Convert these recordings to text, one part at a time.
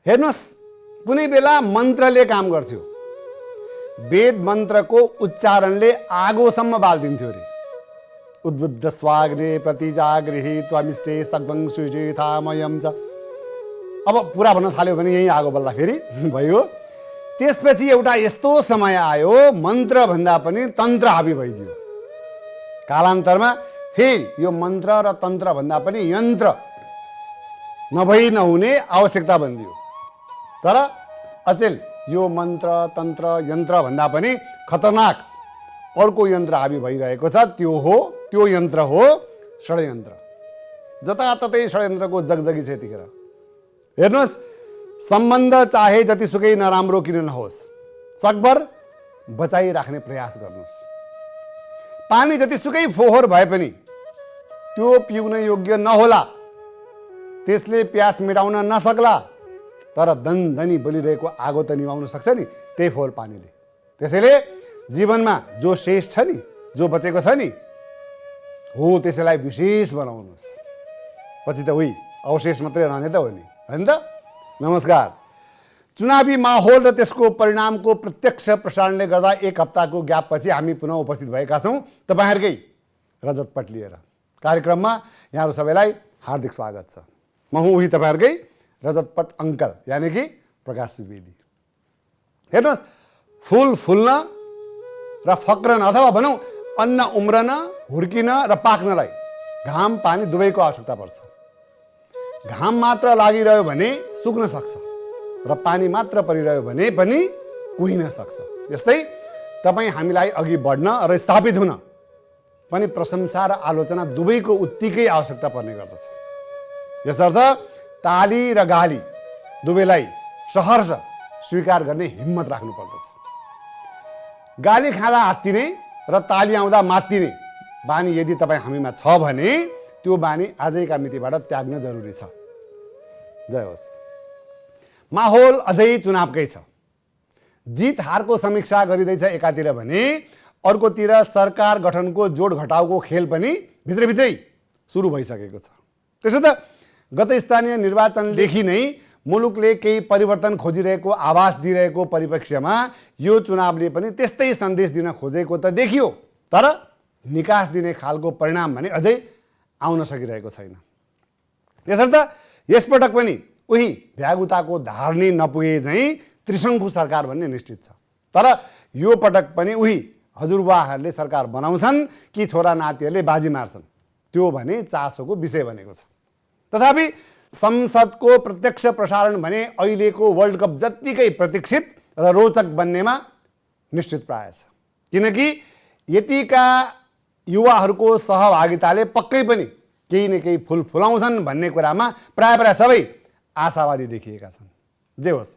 हेर्नुहोस्, कुनै बेला मन्त्रले काम गर्थ्यो। वेद मन्त्रको उच्चारणले आगोसम्म बालिदिन्थ्यो अरे। उद्बुद्ध स्वाग्ने प्रतिजागृहि त्वमिष्टे सग्वं सुजिथामयं च। अब पुरा भन्न थाल्यो भने यही आगो बल्ला फेरि भयो। त्यसपछि एउटा यस्तो समय आयो मन्त्रभन्दा पनि तन्त्र हाबी भइदियो। कालान्तरमा फेरि यो मन्त्र र तन्त्रभन्दा पनि यन्त्र नभई नहुने आवश्यकता बनिदियो। तर अचेल यो मन्त्र तन्त्र यन्त्र भन्दा पनि खतरनाक अर्को यन्त्र हाबी भइरहेको छ। त्यो यन्त्र हो षड्यन्त्र। जताततै षड्यन्त्रको जगजगी छ यतिखेर। हेर्नुहोस्, सम्बन्ध चाहे जतिसुकै नराम्रो किन नहोस्, सकभर बचाइराख्ने प्रयास गर्नुहोस्। पानी जतिसुकै फोहोर भए पनि त्यो पिउन योग्य नहोला, त्यसले प्यास मेटाउन नसक्ला, तर दनदनी बलिरहेको आगो त निभाउन सक्छ नि त्यही फोहोर पानीले। त्यसैले जीवनमा जो शेष छ नि, जो बचेको छ नि, हो त्यसैलाई विशेष बनाउनुहोस्। पछि त उही अवशेष मात्रै रहने त हो नि, होइन त? नमस्कार। चुनावी माहौल र त्यसको परिणामको प्रत्यक्ष प्रसारणले गर्दा 1 हप्ताको ग्यापपछि हामी पुनः उपस्थित भएका छौँ तपाईँहरूकै रजतपट लिएर। कार्यक्रममा यहाँहरू सबैलाई हार्दिक स्वागत छ। म हुँ उही तपाईँहरूकै रजतपट अङ्कल, यानि कि प्रकाश सुवेदी। हेर्नुहोस्, फुल फुल्न र फक्रन अथवा भनौँ अन्न उम्रन, हुर्किन र पाक्नलाई घाम पानी दुवैको आवश्यकता पर्छ। घाम मात्र लागिरह्यो भने सुक्न सक्छ र पानी मात्र परिरह्यो भने पनि कुहिन सक्छ। यस्तै तपाईँ हामीलाई अघि बढ्न र स्थापित हुन पनि प्रशंसा र आलोचना दुवैको उत्तिकै आवश्यकता पर्ने गर्दछ। यसर्थ ताली र गाली दुवैलाई सहर्ष स्वीकार गर्ने हिम्मत राख्नु पर्दछ। गाली खाँदा हात्तिने र ताली आउँदा मात्तिने बानी यदि तपाईँ हामीमा छ भने त्यो बानी आजैका मितिबाट त्याग्न जरुरी छ। जय होस्। माहौल अझै चुनावकै छ। जित हारको समीक्षा गरिँदैछ एकातिर भने अर्कोतिर सरकार गठनको जोड घटाउको खेल पनि भित्रभित्रै सुरु भइसकेको छ। त्यसो त गत स्थानीय निर्वाचनदेखि नै मुलुकले केही परिवर्तन खोजिरहेको आभास दिइरहेको परिप्रेक्ष्यमा यो चुनावले पनि त्यस्तै सन्देश दिन खोजेको त देखियो, तर निकास दिने खालको परिणाम भने अझै आउन सकिरहेको छैन। यसर्थ यसपटक पनि उही भ्यागुताको धार्नी नपुगे झैँ त्रिशङ्कु सरकार भन्ने निश्चित छ। तर यो पटक पनि उही हजुरबाहरूले सरकार बनाउँछन् कि छोरा नातिहरूले बाजी मार्छन्, त्यो भने चासोको विषय बनेको छ। तथापि संसदको प्रत्यक्ष प्रसारण भने अहिलेको वर्ल्ड कप जत्तिकै प्रतीक्षित र रोचक बन्नेमा निश्चित प्राय छ। किनकि यतिका युवाहरूको सहभागिताले पक्कै पनि केही न केही फुल फुलाउँछन् भन्ने कुरामा प्राय सबै आशावादी देखिएका छन्। जे होस्,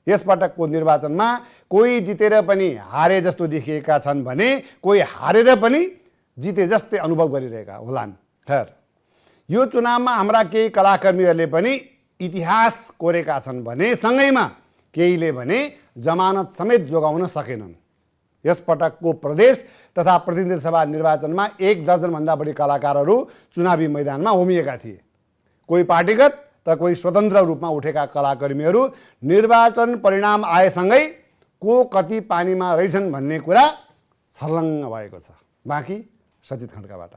यसपटकको निर्वाचनमा कोही जितेर पनि हारे जस्तो देखिएका छन् भने कोही हारेर पनि जिते जस्तै अनुभव गरिरहेका होलान्। खैर, यो चुनावमा हाम्रा केही कलाकर्मीहरूले पनि इतिहास कोरेका छन् भने सँगैमा केहीले भने जमानत समेत जोगाउन सकेनन्। यसपटकको प्रदेश तथा प्रतिनिधि सभा निर्वाचनमा 1 दर्जनभन्दा बढी कलाकारहरू चुनावी मैदानमा होमिएका थिए। कोही पार्टीगत त कोही स्वतन्त्र रूपमा उठेका कलाकर्मीहरू निर्वाचन परिणाम आएसँगै को कति पानीमा रहेछन् भन्ने कुरा छर्लङ्ग भएको छ। बाँकी सचित खड्काबाट।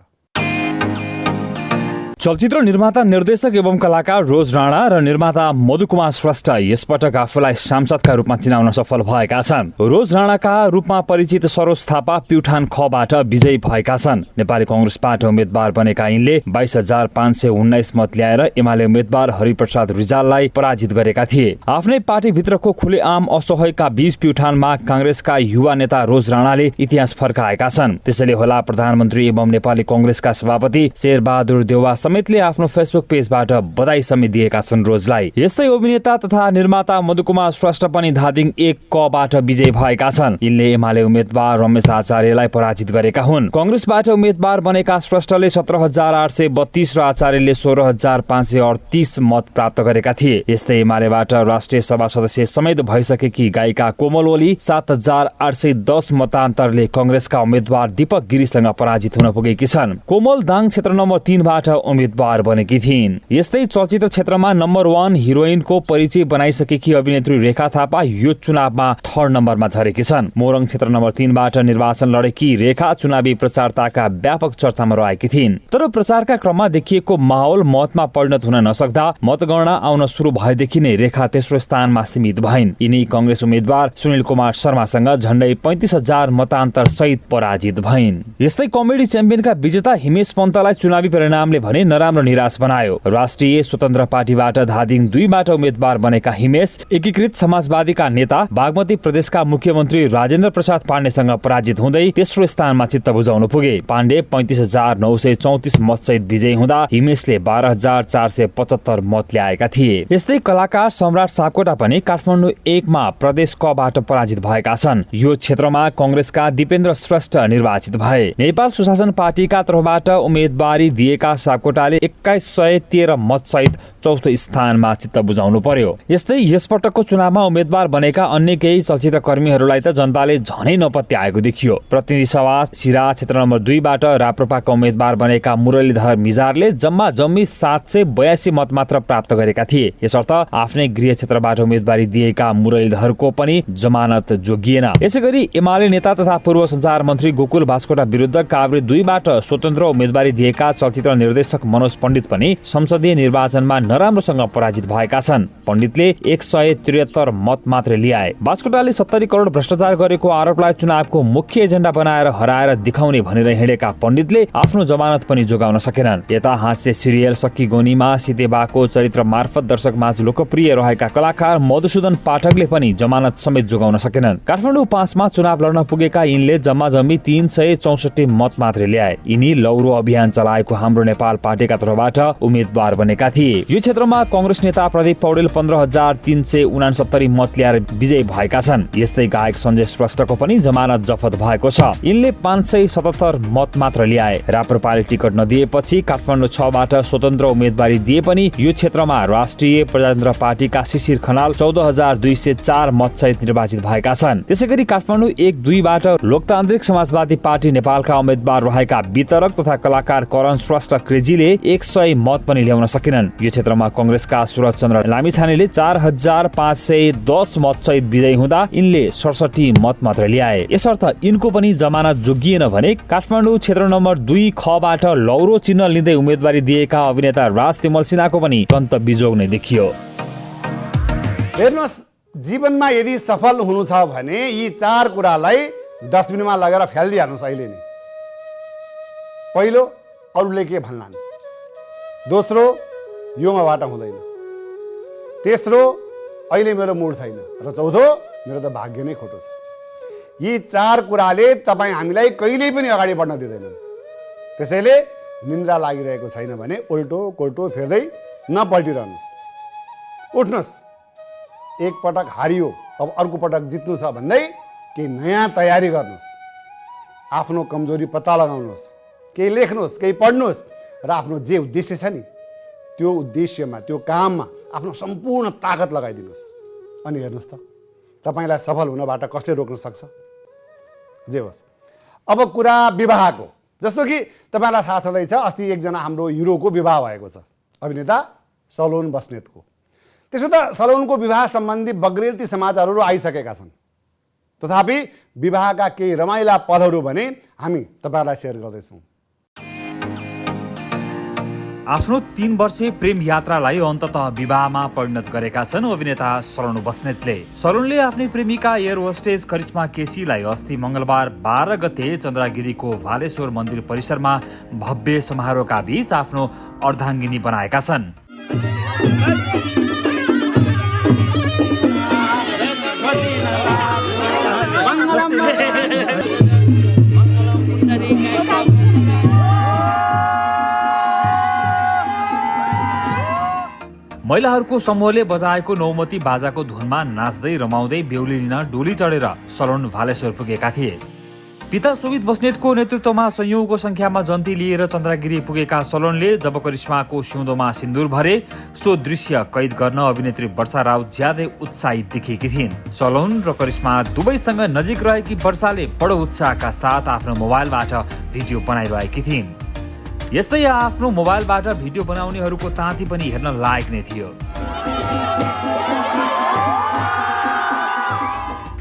चलचित्र निर्माता, निर्देशक एवं कलाकार रोज राणा र निर्माता मधुकुमार श्रेष्ठ यसपटक आफूलाई सांसदका रूपमा चिनाउन सफल भएका छन्। रोज राणाका रूपमा परिचित सरोज थापा प्युठान खबाट विजयी भएका छन्। नेपाली कांग्रेसबाट उम्मेद्वार बनेका यिनले 22,519 मत ल्याएर एमाले उम्मेद्वार हरिप्रसाद रिजाललाई पराजित गरेका थिए। आफ्नै पार्टीभित्रको खुलेआम असहयोगका बीच प्युठानमा कांग्रेसका युवा नेता रोज राणाले इतिहास फर्काएका छन्। त्यसैले होला प्रधानमन्त्री एवं नेपाली कांग्रेसका सभापति शेरबहादुर देउवा समेतले आफ्नो फेसबुक पेजबाट बधाई समेत दिएका छन् रोजलाई। यस्तै अभिनेता तथा निर्माता मधुकुमार श्रेष्ठ पनि धादिङ 1 कबाट विजयी भएका छन्। यिनले एमाले उम्मेद्वार रमेश आचार्यलाई पराजित गरेका हुन्। कांग्रेसबाट उम्मेद्वार बनेका श्रेष्ठले 17,832 र आचार्यले 16,538 मत प्राप्त गरेका थिए। यस्तै एमालेबाट राष्ट्रिय सभा सदस्य समेत भइसकेकी गायिका कोमल ओली 7,810 मतान्तरले कांग्रेसका उम्मेद्वार दीपक गिरीसँग पराजित हुन पुगेकी छन्। कोमल दाङ क्षेत्र नम्बर 3 बाट उम्मेद्वार बनेकी थिइन्। यस्तै चलचित्र क्षेत्रमा नम्बर 1 हिरोइनको परिचय बनाइसकेकी अभिनेत्री रेखा थापा यो चुनावमा 3rd नम्बरमा झरेकी छन्। मोरङ क्षेत्र नम्बर 3 बाट निर्वाचन लडेकी रेखा चुनावी प्रचारताका व्यापक चर्चामा रहेकी थिइन्। तर प्रचारका क्रममा देखिएको माहौल मतमा परिणत हुन नसक्दा मतगणना आउन सुरु भएदेखि नै रेखा तेस्रो स्थानमा सीमित भइन्। यिनी कंग्रेस उम्मेद्वार सुनिल कुमार शर्मासँग झण्डै 35,000 मतान्तर सहित पराजित भइन्। यस्तै कमेडी च्याम्पियनका विजेता हिमेश पन्तलाई चुनावी परिणामले भने नराम्रो निराश बनायो। राष्ट्रिय स्वतन्त्र पार्टीबाट धादिङ 2 बाट उम्मेद्वार बनेका हिमेश एकीकृत समाजवादीका नेता बागमती प्रदेशका मुख्यमन्त्री राजेन्द्र प्रसाद पाण्डेसँग पराजित हुँदै तेस्रो स्थानमा चित्त बुझाउन पुगे। पाण्डे 35,934 मत सहित विजयी हुँदा हिमेशले 12,475 मत ल्याएका थिए। यस्तै कलाकार सम्राट सापकोटा पनि काठमाडौँ 1 मा प्रदेश क बाट पराजित भएका छन्। यो क्षेत्रमा कंग्रेसका दिपेन्द्र श्रेष्ठ निर्वाचित भए। नेपाल सुशासन पार्टीका तर्फबाट उम्मेदवारी दिएका सापकोटाले 2113 मत सहित चौथो स्थानमा चित्त बुझाउनु पर्यो। यस्तै यसपटकको चुनावमा उम्मेद्वार बनेका अन्य केही चलचित्र कर्मीहरूलाई त जनताले झनै नपत्याएको देखियो। प्रतिनिधि सभा सिरा क्षेत्र नम्बर 2 बाट राप्रपाका उम्मेद्वार बनेका मुरलीधर मिजारले जम्मी 782 मत मात्र प्राप्त गरेका थिए। यसर्थ आफ्नै गृह क्षेत्रबाट उम्मेदवारी दिएका मुरलीधरको पनि जमानत जोगिएन। यसैगरी एमाले नेता तथा पूर्व सञ्चार मन्त्री गोकुल भास्कोटा विरुद्ध काभ्रे 2 बाट स्वतन्त्र उम्मेदवारी दिएका चलचित्र निर्देशक मनोज पण्डित पनि संसदीय निर्वाचनमा नराम्रोसँग पराजित भएका छन्। पण्डितले 173 मत मात्र ल्याए। भास्कोटाले 70 करोड भ्रष्टाचार गरेको आरोपलाई चुनावको मुख्य एजेन्डा बनाएर हराएर दिखाउने भनेर हिँडेका पण्डितले आफ्नो जमानत पनि जोगाउन सकेनन्। यता हास्य सिरियल सक्की गोनीमा सितेबाको चरित्र मार्फत दर्शकमाझ लोकप्रिय रहेका कलाकार मधुसूदन पाठकले पनि जमानत समेत जोगाउन सकेनन्। काठमाडौँ 5 मा चुनाव लड्न पुगेका यिनले जम्मी 364 मत मात्र ल्याए। यिनी लौरो अभियान चलाएको हाम्रो नेपाल पार्टीका तर्फबाट उम्मेद्वार बनेका थिए। यो क्षेत्रमा कंग्रेस नेता प्रदीप पौडेल 15,369 मत ल्याएर विजयी भएका छन्। यस्तै गायक सञ्जय श्रेष्ठको पनि जमानत जफत भएको छ। यिनले 577 मत मात्र ल्याए। राप्रपाले टिकट नदिएपछि काठमाडौँ 6 बाट स्वतन्त्र उम्मेदवारी दिए पनि यो क्षेत्रमा राष्ट्रिय प्रजातन्त्र पार्टीका शिशिर खनाल 14,204 मत सहित निर्वाचित भएका छन्। त्यसैगरी काठमाडौँ 1-2 बाट लोकतान्त्रिक समाजवादी पार्टी नेपालका उम्मेद्वार रहेका वितरक तथा कलाकार करण श्रेष्ठ क्रेजीले 100 मत पनि ल्याउन सकेनन्। यो क्षेत्रमा कंग्रेसका सुरज चन्द्र लामिछानेले 4,510 मत सहित विजयी हुँदा यिनले 67 मत मात्र ल्याए। यसर्थ यिनको पनि जमानत जोगिएन भने काठमाडौँ क्षेत्र नम्बर 2 ख बाट लौरो चिन्ह लिँदै उम्मेदवारी दिएका अभिनेता राज तिमल सिन्हाको पनि कन्त बिजोग नै देखियो। हेर्नुहोस्, जीवनमा यदि सफल हुनु छ भने यी 4 कुरालाई डस्टबिनमा लगेर फ्यालिदिहाल्नुहोस् अहिले नै। पहिलो, अरूले के भन्लान्। दोस्रो, यो मबाट हुँदैन। तेस्रो, अहिले मेरो मुड छैन। र चौथो, मेरो त भाग्य नै खोटो छ। यी 4 कुराले तपाईँ हामीलाई कहिल्यै पनि अगाडि बढ्न दिँदैनन्। त्यसैले निन्द्रा लागिरहेको छैन भने उल्टो कोल्टो फेर्दै नपल्टिरहनुहोस्। उठ्नुहोस्। एक पटक हारियो, अब अर्को पटक जित्नु छ भन्दै केही नयाँ तयारी गर्नुहोस्। आफ्नो कमजोरी पत्ता लगाउनुहोस्। केही लेख्नुहोस्, केही पढ्नुहोस् र आफ्नो जे उद्देश्य छ नि त्यो उद्देश्यमा, त्यो काममा आफ्नो सम्पूर्ण ताकत लगाइदिनुहोस्। अनि हेर्नुहोस् त तपाईँलाई सफल हुनबाट कसले रोक्न सक्छ? जे होस्। अब कुरा विवाहको, जस्तो कि तपाईँलाई थाहा छँदैछ अस्ति एकजना हाम्रो हिरोको विवाह भएको छ, अभिनेता सलोन बस्नेतको। त्यसो त सलोनको विवाह सम्बन्धी बग्रेलती समाचारहरू आइसकेका छन्। तथापि विवाहका केही रमाइला पलहरू भने हामी तपाईँलाई सेयर गर्दैछौँ। आफ्नो 3 वर्षे प्रेम यात्रालाई अन्ततः विवाहमा परिणत गरेका छन् अभिनेता सलोन बस्नेतले। सलोनले आफ्नै प्रेमिका एयर होस्टेज करिश्मा केसीलाई अस्ति मंगलबार 12 गते चन्द्रगिरीको भालेश्वर मन्दिर परिसरमा भव्य समारोहका बीच आफ्नो अर्धाङ्गिनी बनाएका छन्। महिलाहरूको समूहले बजाएको नौमती बाजाको धुनमा नाच्दै रमाउँदै बेहुली लिन डोली चढेर सलोन भालेश्वर पुगेका थिए। पिता सुमित बस्नेतको नेतृत्वमा संयौंको संख्यामा जन्ती लिएर चन्द्रगिरी पुगेका सलोनले जब करिश्माको सिउँदोमा सिन्दूर भरे सो दृश्य कैद गर्न अभिनेत्री वर्षा राउत ज्यादै उत्साहित देखिएकी थिइन्। सलोन र करिश्मा दुवैसँग नजिक रहेकी वर्षाले बडो उत्साहका साथ आफ्नो मोबाइलबाट भिडियो बनाइरहेकी थिइन्। यस्तै आफ्नो मोबाइलबाट भिडियो बनाउनेहरूको ताती पनि हेर्न लायक नै थियो।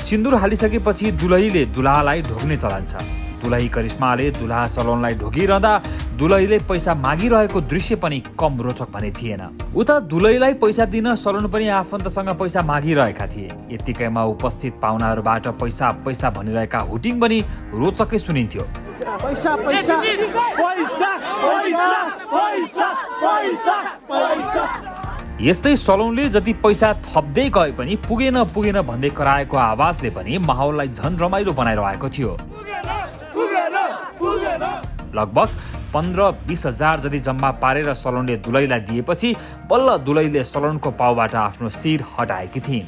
सिन्दुर हालिसकेपछि दुलहीले दुलाहालाई ढोग्ने चलन छ। दुलही करिश्माले दुलाहा सलोनलाई ढोगिरहँदा दुलहीले पैसा मागिरहेको दृश्य पनि कम रोचक भने थिएन। उता दुलहीलाई पैसा दिन सलोन पनि आफन्तसँग पैसा मागिरहेका थिए। यतिकैमा उपस्थित पाहुनाहरूबाट पैसा पैसा भनिरहेका हुटिङ पनि रोचकै सुनिन्थ्यो। पैसा पैसा पैसा पैसा पैसा पैसा पैसा। यस्तै सलोनले जति पैसा थप्दै गए पनि पुगेन भन्दै कराएको आवाजले पनि माहौललाई झन रमाइलो बनाइरहेको थियो। लगभग 15-20 हजार जति जम्मा पारेर सलोनले दुलहीलाई दिएपछि बल्ल दुलहीले सलोनको पाउबाट आफ्नो शिर हटाएकी थिइन्।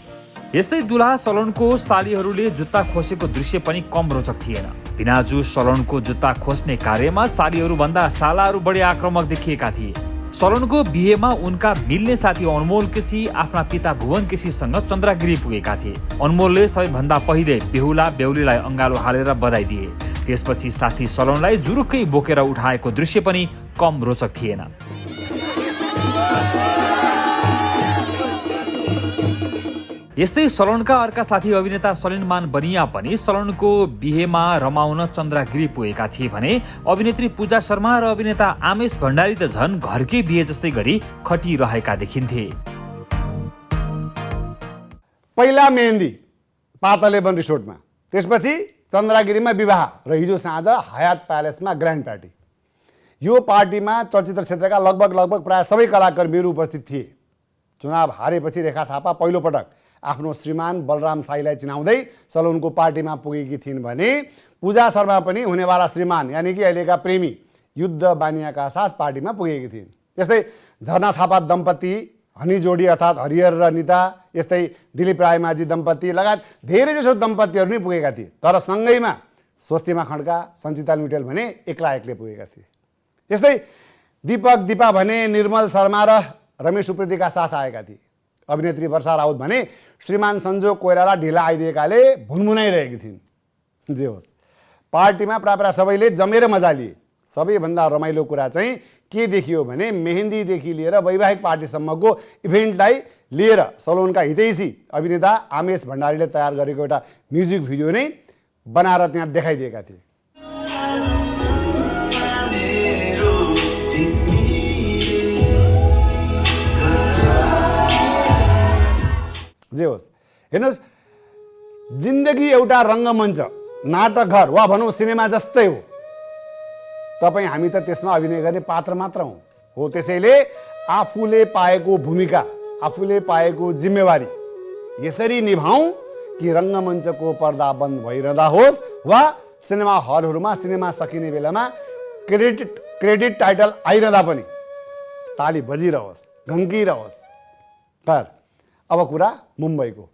यस्तै दुलाहा सलोनको सालीहरूले जुत्ता खोसेको दृश्य पनि कम रोचक थिएन। पिनाजु सलोनको जुत्ता खोस्ने कार्यमा सालीहरू भन्दा सालाहरू बढी आक्रामक देखिएका थिए। सलोनको बिहेमा उनका मिल्ने साथी अनमोल केसी आफ्ना पिता भुवन केसीसँग चन्द्रगिरी पुगेका थिए। अनमोलले सबैभन्दा पहिले बेहुला बेहुलीलाई अङ्गालो हालेर बधाई दिए। त्यसपछि साथी सलोनलाई जुरुक्कै बोकेर उठाएको दृश्य पनि कम रोचक थिएन। यस्तै सलोनका अर्का साथी अभिनेता सलिमान बनिया पनि सलोनको बिहेमा रमाउन चन्द्रगिरी पुगेका थिए भने अभिनेत्री पूजा शर्मा र अभिनेता आमेश भण्डारी त झन् घरकै बिहे जस्तै गरी खटिरहेका देखिन्थे। पहिला मेहन्दी पातलेवन रिसोर्टमा, त्यसपछि चन्द्रगिरीमा विवाह र हिजो साँझ हयात प्यालेसमा ग्रान्ड पार्टी। यो पार्टीमा चलचित्र क्षेत्रका लगभग प्राय सबै कलाकर्मीहरू उपस्थित थिए। चुनाव हारेपछि रेखा थापा पहिलो पटक आफ्नो श्रीमान बलराम साईलाई चिनाउँदै सलोनको पार्टीमा पुगेकी थिइन् भने पूजा शर्मा पनि हुनेवाला श्रीमान यानि कि अहिलेका प्रेमी युद्ध बानियाका साथ पार्टीमा पुगेकी थिइन्। यस्तै झरना थापा दम्पति, हनी जोडी अर्थात् हरिहर र निता, यस्तै दिलीप रायमाझी दम्पति लगायत धेरैजसो दम्पतिहरू नै पुगेका थिए। तर सँगैमा स्वस्तिमा खड्का, सञ्चिता लुइटेल भने एक्लै पुगेका थिए। यस्तै दीपक दिपा भने निर्मल शर्मा र रमेश उप्रेतीका साथ आएका थिए। अभिनेत्री वर्षा राउत भने श्रीमान सञ्जोग कोइराला ढिला आइदिएकाले भुनभुनाइरहेकी थिइन्। जे होस्, पार्टीमा प्राय सबैले जमेर मजा लिए। सबैभन्दा रमाइलो कुरा चाहिँ के देखियो भने मेहेन्दीदेखि लिएर वैवाहिक पार्टीसम्मको इभेन्टलाई लिएर सलोनका हितैषी अभिनेता आमेश भण्डारीले तयार गरेको एउटा म्युजिक भिडियो नै बनाएर त्यहाँ देखाइदिएका थिए। जे होस्, हेर्नुहोस्, जिन्दगी एउटा रङ्गमञ्च, नाटकघर वा भनौँ सिनेमा जस्तै हो। तपाईँ हामी त त्यसमा अभिनय गर्ने पात्र मात्र हो। त्यसैले आफूले पाएको भूमिका, आफूले पाएको जिम्मेवारी यसरी निभाउँ कि रङ्गमञ्चको पर्दा बन्द भइरहँदा होस् वा सिनेमा हलहरूमा सिनेमा सकिने बेलामा क्रेडिट टाइटल आइरहँदा पनि ताली बजिरहोस्, घन्किरहोस्। तर अब कुरा मुम्बईको।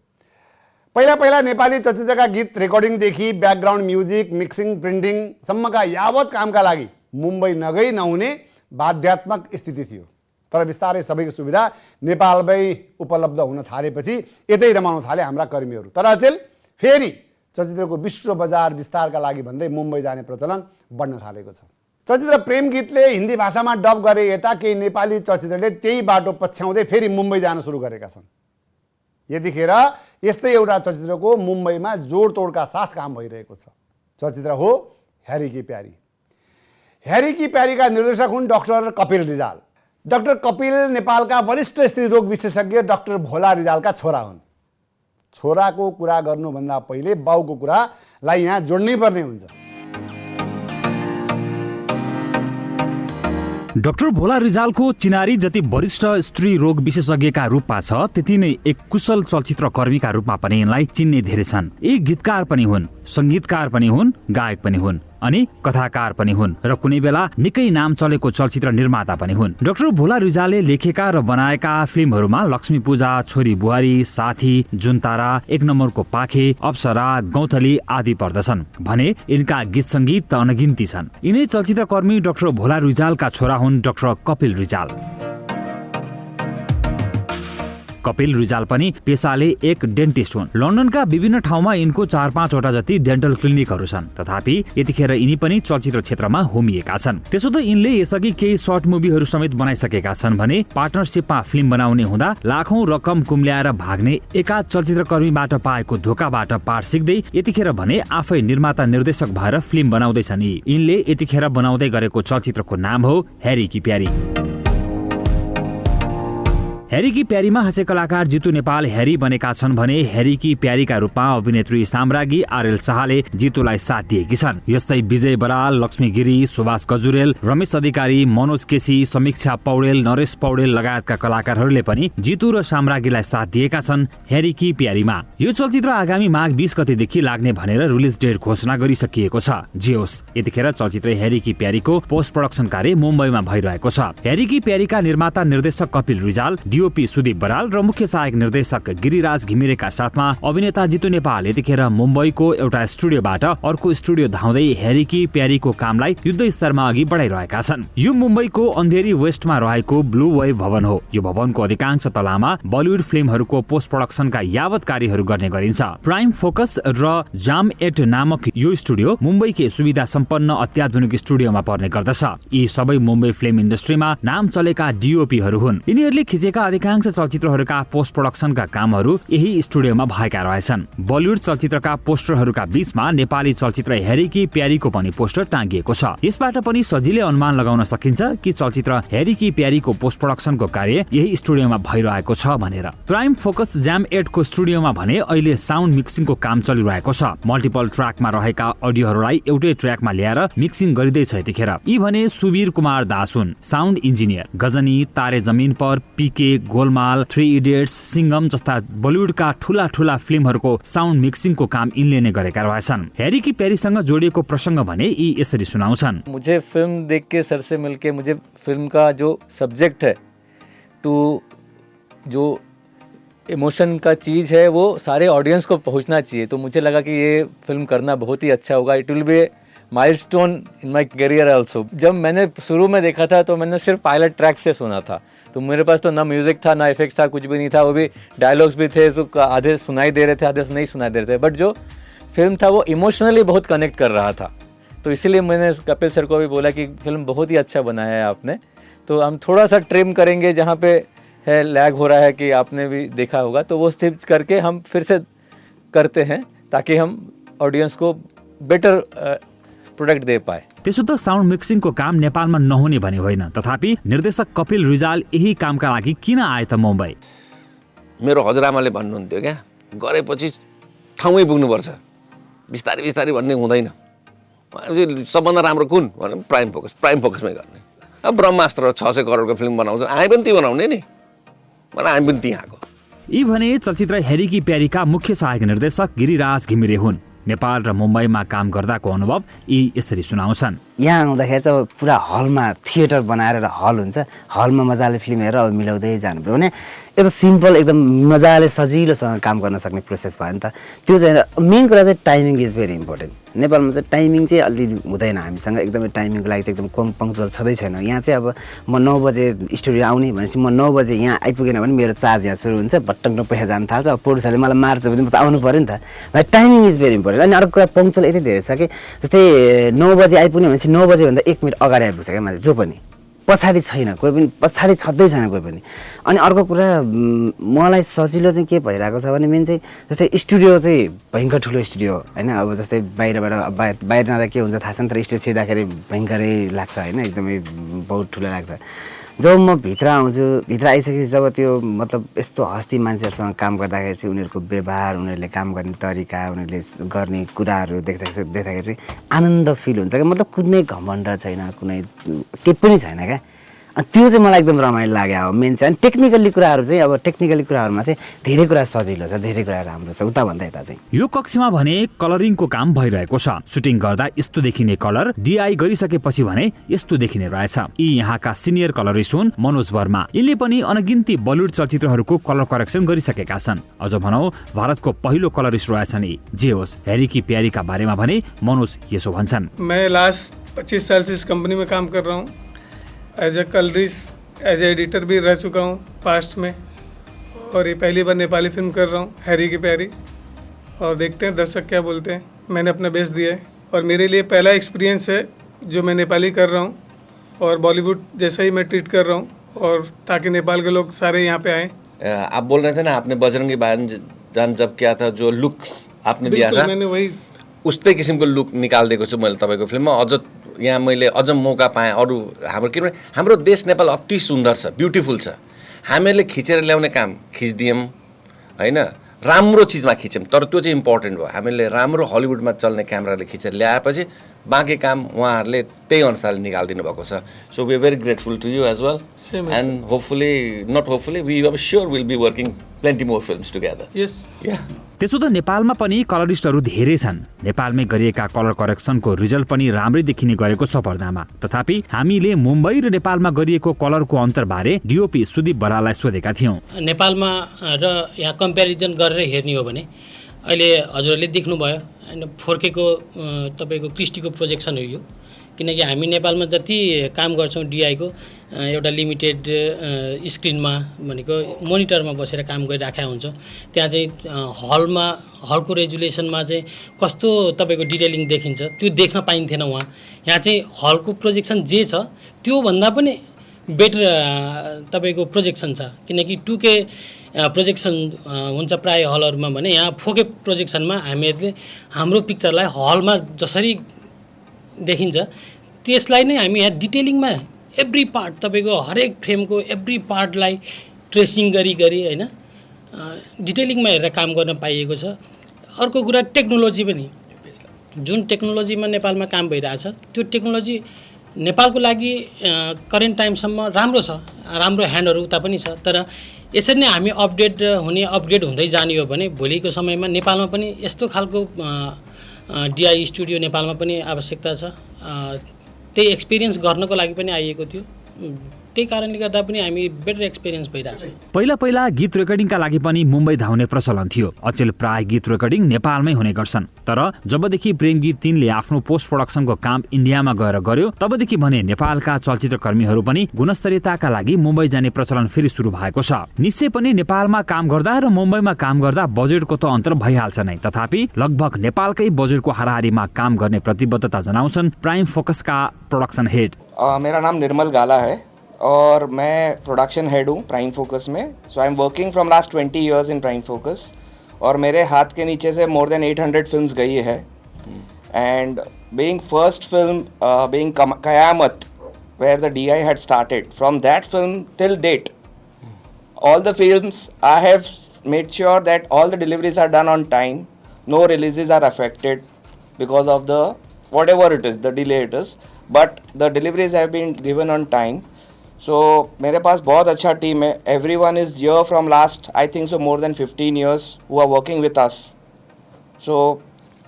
पहिला नेपाली चलचित्रका गीत रेकर्डिङदेखि ब्याकग्राउन्ड म्युजिक, मिक्सिङ, प्रिन्टिङसम्मका यावत कामका लागि मुम्बई नगई नहुने बाध्यात्मक स्थिति थियो। तर बिस्तारै सबैको सुविधा नेपालमै उपलब्ध हुन थालेपछि यतै रमाउन थाले हाम्रा कर्मीहरू। तर अचेल फेरि चलचित्रको विश्व बजार विस्तारका लागि भन्दै मुम्बई जाने प्रचलन बढ्न थालेको छ। चलचित्र प्रेम गीतले हिन्दी भाषामा डब गरे यता केही नेपाली चलचित्रले त्यही बाटो पछ्याउँदै फेरि मुम्बई जान सुरु गरेका छन्। यतिखेर यस्तै एउटा चलचित्रको मुम्बईमा जोडतोडका साथ काम भइरहेको छ। चलचित्र हो ह्यारी की प्यारी। ह्यारी की प्यारीका निर्देशक हुन् डाक्टर कपिल रिजाल। डाक्टर कपिल नेपालका वरिष्ठ स्त्री रोग विशेषज्ञ डाक्टर भोला रिजालका छोरा हुन्। छोराको कुरा गर्नुभन्दा पहिले बाउको कुरालाई यहाँ जोड्नै पर्ने हुन्छ। डाक्टर भोला रिजालको चिनारी जति वरिष्ठ स्त्री रोग विशेषज्ञका रूपमा छ, त्यति नै एक कुशल चलचित्र कर्मीका रूपमा पनि यिनलाई चिन्ने धेरै छन्। यी गीतकार पनि हुन्, संगीतकार पनि हुन्, गायक पनि हुन् अनि कथाकार पनि हुन् र कुनै बेला निकै नाम चलेको चलचित्र निर्माता पनि हुन्। डाक्टर भोला रिजालले लेखेका र बनाएका फिल्महरूमा लक्ष्मी पूजा, छोरी बुहारी, साथी, जुनतारा, एक नम्बरको पाखे, अप्सरा, गौथली आदि पर्दछन् भने यिनका गीत सङ्गीत त अनगिन्ती छन्। यिनै चलचित्रकर्मी डाक्टर भोला रिजालका छोरा हुन् डाक्टर कपिल रिजाल। कपिल रिजाल पनि पेसाले एक डेन्टिस्ट हुन्। लन्डनका विभिन्न ठाउँमा यिनको 4-5 वटा जति डेन्टल क्लिनिकहरू छन्। तथापि यतिखेर यिनी पनि चलचित्र क्षेत्रमा होमिएका छन्। त्यसो त यिनले यसअघि केही सर्ट मुभीहरू समेत बनाइसकेका छन् भने पार्टनरशिपमा फिल्म बनाउने हुँदा लाखौं रकम कुम्ल्याएर भाग्ने एका चलचित्रकर्मीबाट पाएको धोकाबाट पाठ सिक्दै यतिखेर भने आफै निर्माता निर्देशक भएर फिल्म बनाउँदैछन्। यिनले यतिखेर बनाउँदै गरेको चलचित्रको नाम हो हैरी की प्यारी। हैरी की प्यारीमा हास्य कलाकार जितु नेपाल हैरी बनेका छन् भने हैरी की प्यारीका रूपमा अभिनेत्री साम्राज्ञी आरएल शाहले जितुलाई साथ दिएकी छन्। यस्तै विजय बराल, लक्ष्मी गिरी, सुभाष गजुरेल, रमेश अधिकारी, मनोज केसी, समीक्षा पौडेल, नरेश पौडेल लगायतका कलाकारहरूले पनि जितु र साम्राज्ञीलाई साथ दिएका छन् हैरी की प्यारीमा। यो चलचित्र आगामी माघ 20 गतेदेखि लाग्ने भनेर रिलिज डेट घोषणा गरिसकिएको छ। जे होस्, यतिखेर चलचित्र हैरी की प्यारीको पोस्ट प्रोडक्सन कार्य मुम्बईमा भइरहेको छ। हैरी की प्यारीका निर्माता निर्देशक कपिल रिजाल, डीओपी सुदीप बराल र मुख्य सहायक निर्देशक गिरिराज घिमिरेका साथमा अभिनेता जितु नेपाल यतिखेर मुम्बईको एउटा स्टुडियोबाट अर्को स्टुडियो धाउँदै हैरी की प्यारीको कामलाई युद्ध स्तरमा अघि बढाइरहेका छन्। यो मुम्बईको अन्धेरी वेस्टमा रहेको ब्लू वेभ भवन हो। यो भवनको अधिकांश तलामा बलिउड फिल्महरूको पोस्ट प्रोडक्सनका यावत कार्यहरू गर्ने गरिन्छ। प्राइम फोकस र जाम 8 नामक यो स्टुडियो मुम्बईकै सुविधा सम्पन्न अत्याधुनिक स्टुडियोमा पर्ने गर्दछ। यी सबै मुम्बई फिल्म इन्डस्ट्रीमा नाम चलेका डीओपीहरू हुन्। यिनीहरूले खिचेका अधिकांश चलचित्रहरूका पोस्ट प्रोडक्सनका कामहरू यही स्टुडियोमा भएका रहेछन्। बलिउड चलचित्रका पोस्टरहरूका बीचमा नेपाली चलचित्र हैरी की प्यारीको पनि पोस्टर टाँगिएको छ। यसबाट पनि सजिलै अनुमान लगाउन सकिन्छ कि चलचित्र हैरी की प्यारीको पोस्ट प्रोडक्सनको कार्य यही स्टुडियोमा भइरहेको छ भनेर। प्राइम फोकस जाम 8 को स्टुडियोमा भने अहिले साउन्ड मिक्सिङको काम चलिरहेको छ। मल्टिपल ट्र्याकमा रहेका अडियोहरूलाई एउटै ट्र्याकमा ल्याएर मिक्सिङ गरिँदैछ यतिखेर। यी भने सुवीर कुमार दास हुन्, साउन्ड इन्जिनियर। गजनी, तारे जमिन पर, पीके, गोलमाल, 3 इडियट्स, सिंगम जस्ता बलिउडका ठूला ठूला फिल्महरूको साउन्ड मिक्सिङको काम यिनले नै गरेका रहेछन्। हैरी की प्यारीसँग जोडिएको प्रसंग भने यी यसरी सुनाउँछन्। मुझे फिल्म देख के सर से मिलके मुझे फिल्म का जो सब्जेक्ट है जो इमोशन का चीज़ है वो सारे ऑडियंस को पहुंचना चाहिए। तो मुझे लगा कि ये फिल्म करना बहुत ही अच्छा होगा। It will be milestone in my career also. जब मैंने शुरू में देखा था तो मैंने सिर्फ पायलट ट्रैक से सुना था, तो मेरे पास तो ना म्यूज़िक था ना इफेक्ट्स था, कुछ भी नहीं था। वो भी डायलॉग्स भी थे जो आधे सुनाई दे रहे थे, आधे नहीं सुनाई दे रहे थे। बट जो फिल्म था वो इमोशनली बहुत कनेक्ट कर रहा था। तो इसीलिए मैंने कपिल सर को भी बोला कि फिल्म बहुत ही अच्छा बनाया है आपने, तो हम थोड़ा सा ट्रिम करेंगे जहाँ पे है लैग हो रहा है कि आपने भी देखा होगा, तो वो स्टिच करके हम फिर से करते हैं ताकि हम ऑडियंस को बेटर प्रोडक्ट दे पाए। त्यसो त साउन्ड मिक्सिङको काम नेपालमा नहुने भने होइन, तथापि निर्देशक कपिल रिजाल यही कामका लागि किन आए त मुम्बई? मेरो हजुरआमाले भन्नुहुन्थ्यो क्या, गरेपछि ठाउँमै पुग्नुपर्छ, बिस्तारै बिस्तारै भन्ने हुँदैन। सबभन्दा राम्रो कुन भने प्राइम फोकसमै गर्ने। अब ब्रह्मास्त्र 600 करोडको फिल्म बनाउँछ, हामी पनि ती बनाउने नि, मलाई हामी पनि त्यहाँको। यी भने चलचित्र हैरी की प्यारीका मुख्य सहायक निर्देशक गिरिराज घिमिरे हुन्। नेपाल र मुम्बईमा काम गर्दाको अनुभव यी यसरी सुनाउँछन्। यहाँ आउँदाखेरि चाहिँ अब पुरा हलमा थिएटर बनाएर हल हुन्छ, हलमा मजाले फिल्म हेरेर अब मिलाउँदै जानुपर्यो भने एकदम सिम्पल एकदम मजाले सजिलोसँग काम गर्न सक्ने प्रोसेस भयो नि त। त्यो चाहिँ मेन कुरा चाहिँ टाइमिङ इज भेरी इम्पोर्टेन्ट। नेपालमा चाहिँ टाइमिङ चाहिँ अलि हुँदैन, हामीसँग एकदमै टाइमिङको लागि चाहिँ एकदम पङ्क्चुअल छँदै छैन। यहाँ चाहिँ अब म 9 बजे स्टुडियो आउने भनेपछि म 9 बजे यहाँ आइपुगेन भने मेरो चार्ज यहाँ सुरु हुन्छ, भट्टङ पैसा जान थाल्छ। अब प्रोड्युसरले मलाई मार्छ भने म त आउनु पऱ्यो नि त। भाइ टाइमिङ इज भेरी इम्पोर्टेन्ट। अनि अर्को कुरा पङ्क्चुअल यति धेरै छ कि जस्तै 9 बजे आइपुग्ने भनेपछि 9 बजेभन्दा 1 मिनट अगाडि आइपुग्छ क्या मान्छे, जो पनि पछाडि छैन, कोही पनि पछाडि छँदै छैन कोही पनि। अनि अर्को कुरा मलाई सजिलो चाहिँ के भइरहेको छ भने मेन चाहिँ जस्तै स्टुडियो चाहिँ भयङ्कर ठुलो स्टुडियो होइन। अब जस्तै बाहिर जाँदा के हुन्छ थाहा छैन, तर स्टुडियो छिर्दाखेरि भयङ्करै लाग्छ होइन, एकदमै बहुत ठुलो लाग्छ। जब म भित्र आउँछु, भित्र आइसकेपछि जब त्यो मतलब यस्तो हस्ती मान्छेहरूसँग काम गर्दाखेरि चाहिँ उनीहरूको व्यवहार, उनीहरूले काम गर्ने तरिका, उनीहरूले गर्ने कुराहरू देख्दाखेरि चाहिँ आनन्द फिल हुन्छ क्या। मतलब कुनै घमण्ड छैन, कुनै केही पनि छैन क्या। अनि त्यो चाहिँ मलाई एकदम रमाइलो लाग्यो। अब मेन चाहिँ टेक्निकली कुराहरू चाहिँ अब टेक्निकली कुराहरूमा चाहिँ धेरै कुरा सजिलो छ, धेरै कुरा राम्रो छ उताभन्दा यता चाहिँ। यो कक्षमा भने कलरिङको काम भइरहेको छ। सुटिङ गर्दा यस्तो देखिने कलर डिआई गरिसकेपछि भने यस्तो देखिने रहेछ। यी यहाँका सिनियर कलरिस्ट हुन् मनोज वर्मा। यिनले पनि अनगिन्ती बलिउड चलचित्रहरूको कलर करेक्सन गरिसकेका छन्। अझ भनौँ भारतको पहिलो कलरिस्ट रहेछन् यी। जे होस्, हैरी की प्यारीका बारेमा भने मनोज यसो भन्छन्। मैं लास्ट 25 साल से इस कंपनी में काम कर रहा हूँ। As a colourist, as a editor भी रह चुका हूँ पास्ट में। और ये पहली बार नेपाली फिल्म कर रहा हूँ, हैरी की प्यारी, और देखते हैं दर्शक क्या बोलते हैं। मैंने अपना बेस्ट दिया है और मेरे लिए पहला एक्सपीरियंस है जो मैं नेपाली कर रहा हूँ और बॉलीवुड जैसा ही मैं ट्रीट कर रहा हूँ, और ताकि नेपाल के लोग सारे यहाँ पे आएँ। आप बोल रहे थे ना, आपने बजरंगी भाइजान जब किया था, जो लुक्स आपने दिया था, मैंने वही उस्तै किसिमको लुक निकालिदिएको छु मैले तपाईँको फिल्ममा। अझ यहाँ मैले अझ मौका पाएँ अरू हाम्रो, किनभने हाम्रो देश नेपाल अति सुन्दर छ, ब्युटिफुल छ। हामीहरूले खिचेर ल्याउने काम खिचिदियौँ होइन, राम्रो चिजमा खिच्यौँ, तर त्यो चाहिँ इम्पोर्टेन्ट भयो। हामीले राम्रो हलिउडमा चल्ने क्यामेराले खिचेर ल्याएपछि बाँकी काम उहाँहरूले त्यही अनुसारले निकालिदिनु भएको छ। So we are very grateful to you as well, and hopefully not hopefully we are sure will be working plenty more films together. Yes या त्यसो त नेपालमा पनि कलरिस्टहरू धेरै छन्। नेपालमै गरिएका कलर करेक्सनको रिजल्ट पनि राम्रै देखिने गरेको छ पर्दामा। तथापि हामीले मुम्बई र नेपालमा गरिएको कलरको अन्तरबारे डिओपी सुदीप बराललाई सोधेका थियौँ। नेपालमा र यहाँ कम्पेरिजन गरेर हेर्ने हो भने अहिले हजुरहरूले देख्नुभयो होइन, 4K को तपाईँको क्रिस्टीको प्रोजेक्सन हो यो। किनकि हामी नेपालमा जति काम गर्छौँ डिआईको एउटा लिमिटेड स्क्रिनमा भनेको मोनिटरमा बसेर काम गरिराखेका हुन्छ, त्यहाँ चाहिँ हलको रेजुलेसनमा चाहिँ कस्तो तपाईँको डिटेलिङ देखिन्छ त्यो देख्न पाइन्थेन वहाँ। यहाँ चाहिँ हलको प्रोजेक्सन जे छ त्योभन्दा पनि बेटर तपाईँको प्रोजेक्सन छ। किनकि 2K प्रोजेक्सन हुन्छ प्राय हलहरूमा भने, यहाँ 4K प्रोजेक्सनमा हामीहरूले हाम्रो पिक्चरलाई हलमा जसरी देखिन्छ त्यसलाई नै हामी यहाँ डिटेलिङमा एभ्री पार्ट तपाईँको हरेक फ्रेमको एभ्री पार्टलाई ट्रेसिङ गरी होइन डिटेलिङमा हेरेर काम गर्न पाइएको छ। अर्को कुरा टेक्नोलोजी पनि, जुन टेक्नोलोजीमा नेपालमा काम भइरहेछ त्यो टेक्नोलोजी नेपालको लागि करेन्ट टाइमसम्म राम्रो छ, राम्रो ह्यान्डहरू उता पनि छ। तर यसरी नै हामी अपग्रेड हुँदै जाने हो भने भोलिको समयमा नेपालमा पनि यस्तो खालको डिआई स्टुडियो नेपालमा पनि आवश्यकता छ। त्यही एक्सपिरियन्स गर्नको लागि पनि आइएको थियो, त्यही कारणले गर्दा पनि हामी बेटर एक्सपिरियन्स भइरहेछ। पहिला गीत रेकर्डिङका लागि पनि मुम्बई धाउने प्रचलन थियो। अचेल प्राय गीत रेकर्डिङ नेपालमै हुने गर्छन्। तर जबदेखि प्रेम गीत 3 ले आफ्नो पोस्ट प्रोडक्सनको काम इन्डियामा गएर गर्यो तबदेखि भने नेपालका चलचित्रकर्मीहरू पनि गुणस्तरीयताका लागि मुम्बई जाने प्रचलन फेरि सुरु भएको छ। निश्चय पनि नेपालमा काम गर्दा र मुम्बईमा काम गर्दा बजेटको त अन्तर भइहाल्छ नै। तथापि लगभग नेपालकै बजेटको हाराहारीमा काम गर्ने प्रतिबद्धता जनाउँछन् प्राइम फोकसका प्रोडक्सन हेड। मेरा नाम निर्मल गाला है और मैं प्रोडक्शन हेड हूँ प्राइम फोकस में। So I am working from last 20 years in prime focus, और मेरे हाथ के नीचे से मोर देन 800 फिल्म्स गई है। And being first film being Qayamat where the DI had started, from that film till date all the films I have made sure that all the deliveries are done on time, no releases are affected because of the whatever it is, the delay it is, but the deliveries have been given on time. So मेरे pass बहुत अच्छा team है। Everyone is here from last I think so more than 15 years who are working with us. So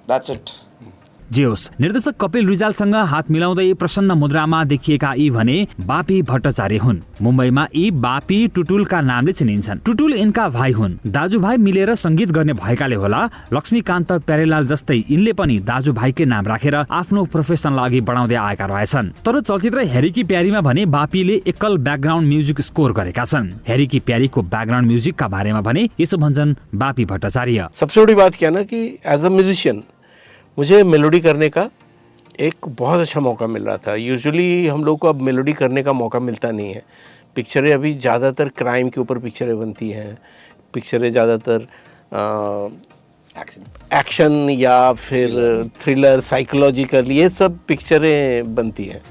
that's it. जे होस्, निर्देशक कपिल रिजालसँग हात मिलाउँदै प्रसन्न मुद्रामा देखिएका यी भने बापी भट्टाचार्य हुन्। मुम्बईमा यी बापी टुटुलका नामले चिनिन्छन्। टुटुल यिनका भाइ हुन्। दाजुभाइ मिलेर संगीत गर्ने भएकाले होला लक्ष्मीकान्त प्यारेलाल जस्तै यिनले पनि दाजुभाइकै नाम राखेर आफ्नो प्रोफेसनलाई अघि बढाउँदै आएका रहेछन्। तर चलचित्र हेरीकी प्यारीमा भने बापीले एकल ब्याकग्राउन्ड म्युजिक स्कोर गरेका छन्। हेरीकी प्यारीको ब्याकग्राउन्ड म्युजिकका बारेमा भने यसो भन्छन् बापी भट्टाचार्य। सबसे बड़ी बात क्या ना कि एज अ म्यूजिशियन मुझे मेलोडी करने का एक बहुत अच्छा मौका मिल रहा था। यूजुअली हम लोग को अब मेलोडी करने का मौका मिलता नहीं है। पिक्चरें अभी ज़्यादातर क्राइम के ऊपर पिक्चरें बनती हैं, पिक्चरें ज़्यादातर एक्शन या फिर थ्रिलर, साइकोलॉजिकल, ये सब पिक्चरें बनती हैं।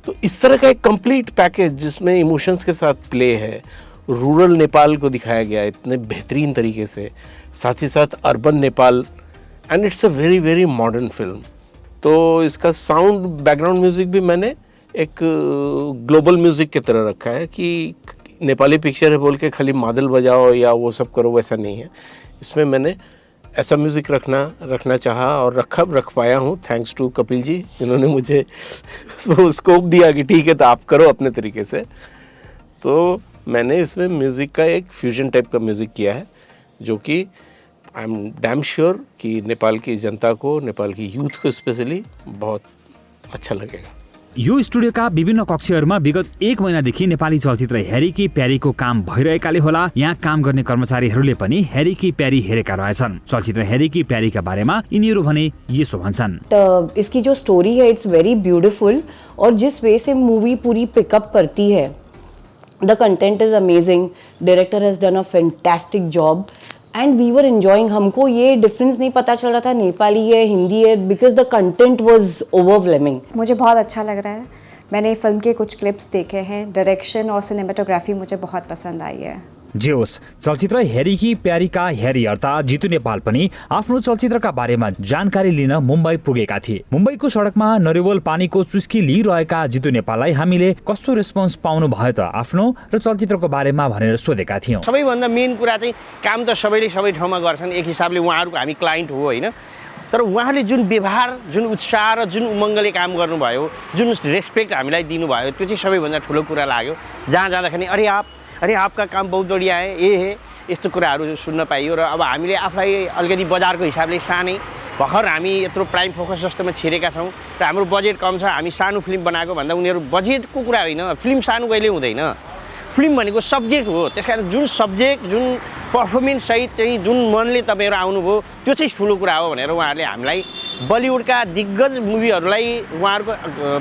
तो इस तरह का एक कंप्लीट पैकेज जिसमें इमोशंस के साथ प्ले है, रूरल नेपाल को दिखाया गया है इतने बेहतरीन तरीके से, साथ ही साथ urban Nepal, and it's a very very modern film. तो इसका साउंड बैकग्राउंड म्यूज़िक भी मैंने एक ग्लोबल म्यूज़िक की तरह रखा है कि नेपाली पिक्चर है बोल के खाली मादल बजाओ या वो सब करो, वैसा नहीं है। इसमें मैंने ऐसा म्यूज़िक रखना चाहा और रख पाया हूँ, थैंक्स टू कपिल जी जिन्होंने मुझे स्कोप दिया कि ठीक है तो आप करो अपने तरीके से। तो मैंने इसमें म्यूज़िक का एक फ्यूजन टाइप का म्यूज़िक किया है जो कि आई एम डैम श्योर कि नेपाल की जनता को, नेपाल की यूथ को स्पेशली बहुत अच्छा लगेगा। यो स्टुडियोका विभिन्न कक्षहरूमा विगत 1 महिनादेखि नेपाली चलचित्र ह्यारी की प्यारीको काम भइरहेकाले होला यहाँ काम गर्ने कर्मचारीहरूले पनि ह्यारी की प्यारी हेरेका रहेछन्। चलचित्र ह्यारी की प्यारीका बारेमा यिनीहरू भने यसो भन्छन्। इसकी जो स्टोरी है इट्स वेरी ब्यूटीफुल और जिस वे से मूवी पूरी पिकअप करती है, the content is amazing, director has done a fantastic job and we were enjoying. हमको ये डिफरेंस नहीं पता चल रहा था नेपाली है हिंदी है, because the content was overwhelming. मुझे बहुत अच्छा लग रहा है। मैंने फिल्म के कुछ क्लिप्स देखे हैं, डायरेक्शन और सिनेमेटोग्राफी मुझे बहुत पसंद आई है। जे होस्, चलचित्र ह्यारी की प्यारीका ह्यारी अर्थात् जितु नेपाल पनि आफ्नो चलचित्रका बारेमा जानकारी लिन मुम्बई पुगेका थिए। मुम्बईको सडकमा नरिवल पानीको चुस्की लिइरहेका जितु नेपाललाई हामीले कस्तो रेस्पोन्स पाउनु भयो त आफ्नो र चलचित्रको बारेमा भनेर सोधेका थियौँ। सबैभन्दा मेन कुरा चाहिँ काम त सबैले सबै ठाउँमा गर्छन्, एक हिसाबले उहाँहरूको हामी क्लाइन्ट हो होइन, तर उहाँले जुन व्यवहार, जुन उत्साह र जुन उमङ्गले काम गर्नुभयो, जुन रेस्पेक्ट हामीलाई दिनुभयो, त्यो चाहिँ सबैभन्दा ठुलो कुरा लाग्यो। जहाँ जाँदाखेरि अरे आपका काम बहुत बढिया है, ये है, यस्तो कुराहरू सुन्न पाइयो। र अब हामीले आफूलाई अलिकति बजारको हिसाबले सानै भर्खर हामी यत्रो प्राइम फोकस जस्तोमा छिरेका छौँ र हाम्रो बजेट कम छ, हामी सानो फिल्म बनाएको भन्दा उनीहरू बजेटको कुरा होइन, फिल्म सानो कहिले हुँदैन। फिल्म भनेको सब्जेक्ट हो, त्यस कारण जुन सब्जेक्ट, जुन पर्फर्मेन्स सहित चाहिँ जुन मनले तपाईँहरू आउनुभयो त्यो चाहिँ ठुलो कुरा हो भनेर उहाँहरूले हामीलाई बलिउडका दिग्गज मुभीहरूलाई, उहाँहरूको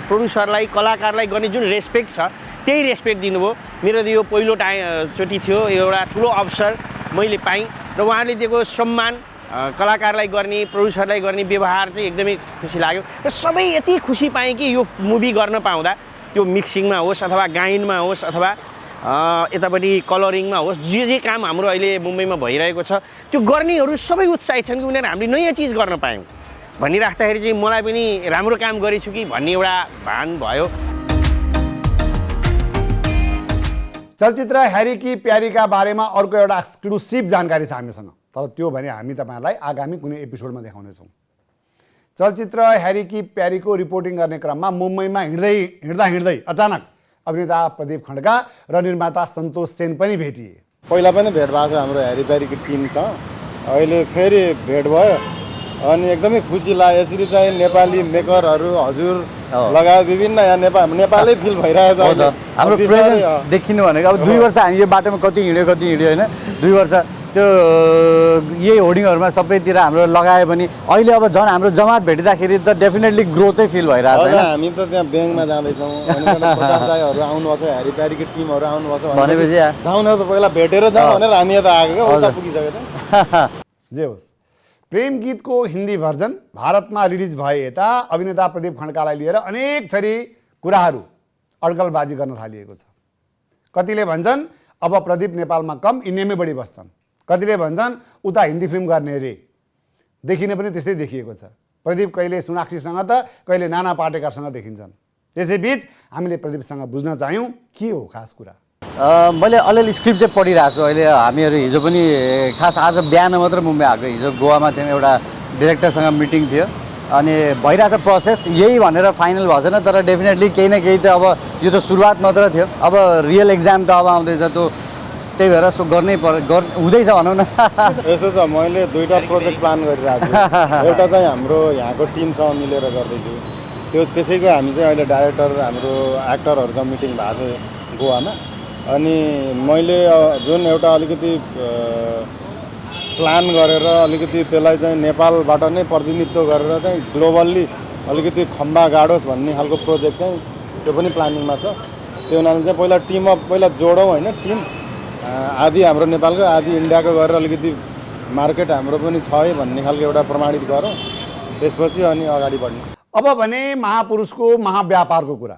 प्रोड्युसरलाई, कलाकारलाई गर्ने जुन रेस्पेक्ट छ त्यही रेस्पेक्ट दिनुभयो। मेरो यो पहिलो चोटि थियो, एउटा ठुलो अवसर मैले पाएँ र उहाँहरूले दिएको सम्मान, कलाकारलाई गर्ने, प्रोड्युसरलाई गर्ने व्यवहार चाहिँ एकदमै खुसी लाग्यो र सबै यति खुसी पाएँ कि यो मुभी गर्न पाउँदा, त्यो मिक्सिङमा होस् अथवा गायनमा होस् अथवा यतापट्टि कलरिङमा होस्, जे काम हाम्रो अहिले मुम्बईमा भइरहेको छ त्यो गर्नेहरू सबै उत्साहित छन् कि उनीहरू हामीले नयाँ चिज गर्न पायौँ भनिराख्दाखेरि चाहिँ मलाई पनि राम्रो काम गरेछु कि भन्ने एउटा भान भयो। चलचित्र ह्यारी की प्यारीका बारेमा अर्को एउटा एक्सक्लुसिभ जानकारी छ हामीसँग, तर त्यो भने हामी तपाईँहरूलाई आगामी कुनै एपिसोडमा देखाउनेछौँ। चलचित्र ह्यारी की प्यारीको रिपोर्टिङ गर्ने क्रममा मुम्बईमा हिँड्दै अचानक अभिनेता प्रदीप खड्का र निर्माता सन्तोष सेन पनि भेटिए। पहिला पनि भेट भएको थियो हाम्रो ह्यारी प्यारीको टिमसँग, अहिले फेरि भेट भयो अनि एकदमै खुसी लाग्यो। यसरी चाहिँ नेपाली मेकरहरू हजुर लगायत विभिन्न यहाँ नेपालै फिल भइरहेको छ। हाम्रो प्रेजेन्स देखिनु भनेको अब 2 वर्ष हामी यो बाटोमा कति हिँड्यो होइन, 2 वर्ष त्यो यही होर्डिङहरूमा सबैतिर हाम्रो लगायो भने अहिले अब झन् हाम्रो जमात भेटिँदाखेरि त डेफिनेटली ग्रोथै फिल भइरहेको छ। हामी त त्यहाँ ब्याङ्कमा जाँदैछौँ, प्रकाशदाईहरू आउनुभएको छ, ह्यारी प्यारीको टिमहरू आउनुभएको छ भनेपछि जाउँ न त पहिला भेटेर जाउँ भनेर हामी यता आएको क्या, उता पुगिसकेको थियौँ। जे होस्, प्रेम गीतको हिन्दी भर्जन भारतमा रिलिज भए यता अभिनेता प्रदीप खड्कालाई लिएर अनेक थरी कुराहरू अड्कलबाजी गर्न थालिएको छ। कतिले भन्छन् अब प्रदीप नेपालमा कम इन्डियामै बढी बस्छन्, कतिले भन्छन् उता हिन्दी फिल्म गर्ने रे, देखिने पनि त्यस्तै देखिएको छ। प्रदीप कहिले सोनाक्षीसँग त कहिले नाना पाटेकरसँग देखिन्छन्। त्यसैबीच हामीले प्रदीपसँग बुझ्न चाह्यौँ के हो खास कुरा। मैले अलिअलि स्क्रिप्ट चाहिँ पढिरहेको छु अहिले। हामीहरू हिजो पनि खास आज बिहान मात्र मुम्बई आएको, हिजो गोवामा थियौँ, एउटा डिरेक्टरसँग मिटिङ थियो अनि भइरहेछ प्रोसेस। यही भनेर फाइनल भएको छैन, तर डेफिनेटली केही न केही त अब यो त सुरुवात मात्र थियो, अब रियल एक्जाम त अब आउँदैछ, त्यो त्यही भएर सो गर्नै हुँदैछ भनौँ न। यस्तो छ, मैले 2टा प्रोजेक्ट प्लान गरिरहेको छु। एउटा चाहिँ हाम्रो यहाँको टिमसँग मिलेर गर्दैछु, त्यो त्यसैको हामी चाहिँ अहिले डाइरेक्टर हाम्रो एक्टरहरूसँग मिटिङ भएको थियो गोवामा। अनि मैले जुन एउटा अलिकति प्लान गरेर अलिकति त्यसलाई चाहिँ नेपालबाट नै प्रतिनिधित्व गरेर चाहिँ ग्लोबल्ली अलिकति खम्बा गाडोस् भन्ने खालको प्रोजेक्ट चाहिँ त्यो पनि प्लानिङमा छ। त्यो हुनाले चाहिँ पहिला टिम अप पहिला जोडौँ होइन, टिम आदि हाम्रो नेपालको आदि इन्डियाको गरेर अलिकति मार्केट हाम्रो पनि छ है भन्ने खालको एउटा प्रमाणित गरौँ, त्यसपछि अनि अगाडि बढ्ने। अब भने महापुरुषको महाव्यापारको कुरा।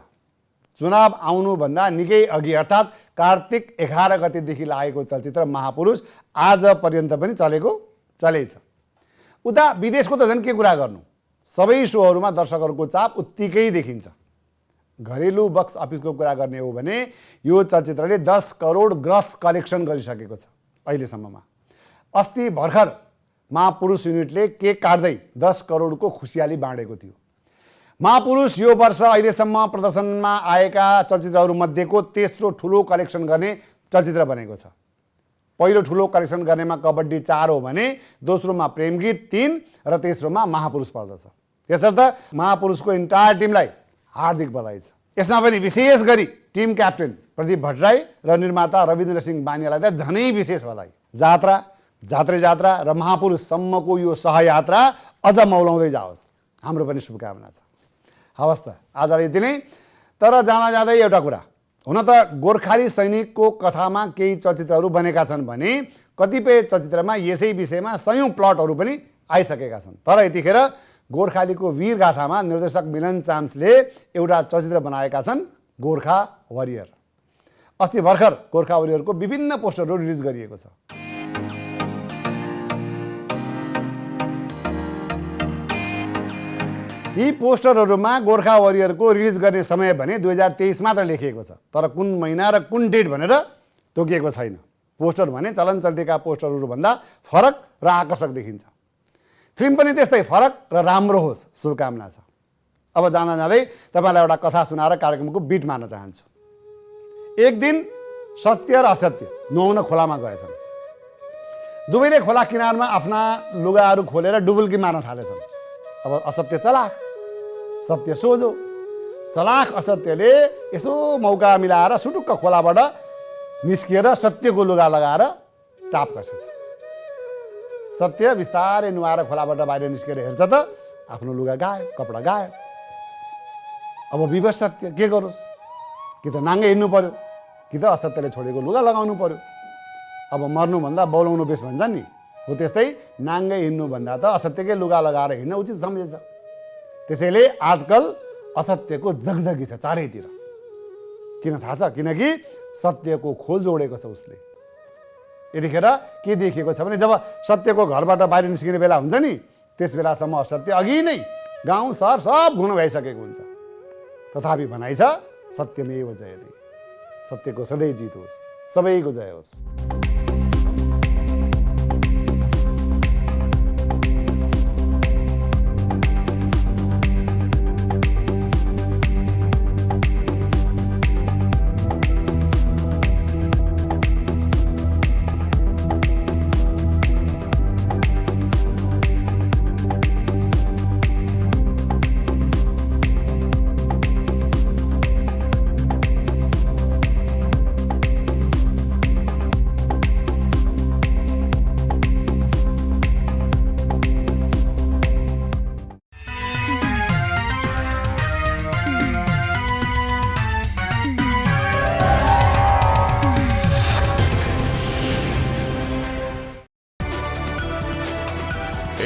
चुनाव आउनुभन्दा निकै अघि अर्थात् कार्तिक 11 गतेदेखि लागेको चलचित्र महापुरुष आज पर्यन्त पनि चलेछ। उता विदेशको त झन् के कुरा गर्नु, सबै सोहरूमा दर्शकहरूको चाप उत्तिकै देखिन्छ। घरेलु बक्स अफिसको कुरा गर्ने हो भने यो चलचित्रले 10 करोड ग्रस कलेक्सन गरिसकेको छ अहिलेसम्ममा। अस्ति भर्खर महापुरुष युनिटले केक काट्दै 10 करोडको खुसियाली बाँडेको थियो। महापुरुष यो वर्ष अहिलेसम्म प्रदर्शनमा आएका चलचित्रहरूमध्येको तेस्रो ठुलो कलेक्सन गर्ने चलचित्र बनेको छ। पहिलो ठुलो कलेक्सन गर्नेमा कबड्डी 4 हो भने दोस्रोमा प्रेमगीत 3 र तेस्रोमा महापुरुष पर्दछ। त्यसर्थ महापुरुषको इन्टायर टिमलाई हार्दिक बधाई छ। यसमा पनि विशेष गरी टिम क्याप्टेन प्रदीप भट्टराई र निर्माता रविन्द्र सिंह बानियालाई त झनै विशेष बधाई। जात्रा, जात्रे जात्रा र महापुरुषसम्मको यो सहयात्रा अझ मौलाउँदै जाओस्, हाम्रो पनि शुभकामना छ। हवस् त, आजलाई यति नै। तर जाँदा जाँदै एउटा कुरा, हुन त गोर्खाली सैनिकको कथामा केही चलचित्रहरू बनेका छन् भने कतिपय चलचित्रमा यसै विषयमा सयौँ प्लटहरू पनि आइसकेका छन्। तर यतिखेर गोर्खालीको वीरगाथामा निर्देशक मिलन चाम्सले एउटा चलचित्र बनाएका छन्, गोर्खा वरियर। अस्ति भर्खर गोर्खा वरियरको विभिन्न पोस्टरहरू रिलिज गरिएको छ। यी पोस्टरहरूमा गोर्खा वरियरको रिलिज गर्ने समय भने 2023 मात्र लेखिएको छ, तर कुन महिना र कुन डेट भनेर तोकिएको छैन। पोस्टर भने चलन चल्तीका पोस्टरहरूभन्दा फरक र आकर्षक देखिन्छ। फिल्म पनि त्यस्तै फरक र राम्रो होस्, शुभकामना छ। अब जाँदा जाँदै तपाईँलाई एउटा कथा सुनाएर कार्यक्रमको बिट मार्न चाहन्छु। एक दिन सत्य र असत्य नुहाउन खोलामा गएछन्। दुवैले खोला किनारमा आफ्ना लुगाहरू खोलेर डुबुल्की मार्न थालेछन्। अब असत्य चलाक, सत्य सोझो। चलाक असत्यले यसो मौका मिलाएर सुटुक्क खोलाबाट निस्किएर सत्यको लुगा लगाएर टाप कसेछ। सत्य बिस्तारै नुहाएर खोलाबाट बाहिर निस्केर हेर्छ त आफ्नो लुगा गायब, कपडा गायब। अब विवश सत्य के गरोस्? कि त नाङ्गै हिँड्नु पर्यो, कि त असत्यले छोडेको लुगा लगाउनु पर्यो। अब मर्नुभन्दा बौलाउनु बेस भन्छ नि, हो त्यस्तै नाङ्गै हिँड्नुभन्दा त असत्यकै लुगा लगाएर हिँड्न उचित सम्झिन्छ। त्यसैले आजकल असत्यको जगजगी छ चारैतिर। किन थाहा छ? किनकि सत्यको खोल जोडेको छ उसले। यतिखेर के देखिएको छ भने जब सत्यको घरबाट बाहिर निस्किने बेला हुन्छ नि, त्यस बेलासम्म असत्य अघि नै गाउँ सहर सब घुम्न भइसकेको हुन्छ। तथापि भनाइ छ सत्यमेव जयते। सत्यको सधैँ जित होस्, सबैको जय होस्।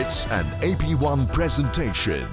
It's an AP1 presentation.